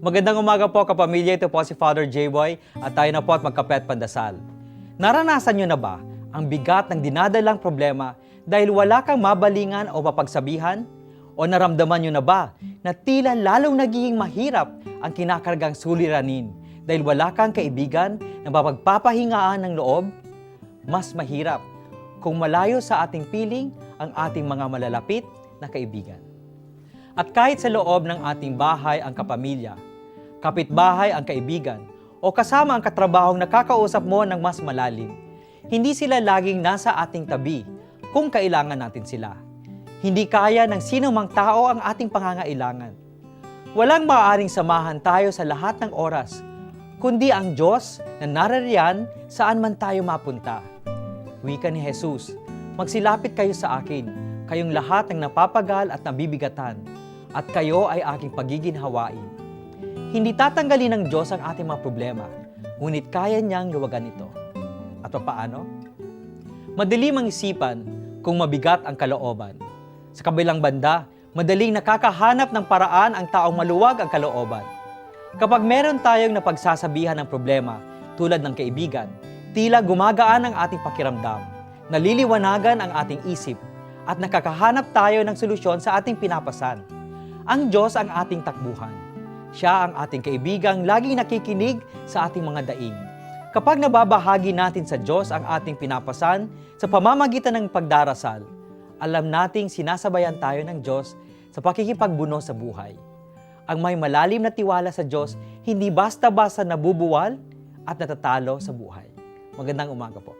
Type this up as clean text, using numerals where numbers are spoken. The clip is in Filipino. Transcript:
Magandang umaga po kapamilya, ito po si Father J-Boy at tayo na po at magkape at pandasal. Naranasan nyo na ba ang bigat ng dinadalang problema dahil wala kang mabalingan o mapagsabihan? O naramdaman nyo na ba na tila lalong nagiging mahirap ang kinakargang suliranin dahil wala kang kaibigan na mapagpapahingaan ng loob? Mas mahirap kung malayo sa ating piling ang ating mga malalapit na kaibigan. At kahit sa loob ng ating bahay ang kapamilya, kapitbahay ang kaibigan, o kasama ang katrabahong nakakausap mo ng mas malalim, hindi sila laging nasa ating tabi kung kailangan natin sila. Hindi kaya ng sino mang tao ang ating pangangailangan. Walang maaaring samahan tayo sa lahat ng oras, kundi ang Diyos na narariyan saan man tayo mapunta. Wika ni Jesus, magsilapit kayo sa akin, kayong lahat ng napapagal at nabibigatan, at kayo ay aking pagiginhawain. Hindi tatanggalin ng Diyos ang ating mga problema, ngunit kaya niyang luwagan ito. At paano? Madaling ang isipan kung mabigat ang kalooban. Sa kabilang banda, madaling nakakahanap ng paraan ang taong maluwag ang kalooban. Kapag meron tayong napagsasabihan ng problema tulad ng kaibigan, tila gumagaan ang ating pakiramdam, naliliwanagan ang ating isip, at nakakahanap tayo ng solusyon sa ating pinapasan. Ang Diyos ang ating takbuhan. Siya ang ating kaibigang laging nakikinig sa ating mga daing. Kapag nababahagi natin sa Diyos ang ating pinapasan sa pamamagitan ng pagdarasal, alam nating sinasabayan tayo ng Diyos sa pakikipagbuno sa buhay. Ang may malalim na tiwala sa Diyos, hindi basta-basta nabubuwal at natatalo sa buhay. Magandang umaga po.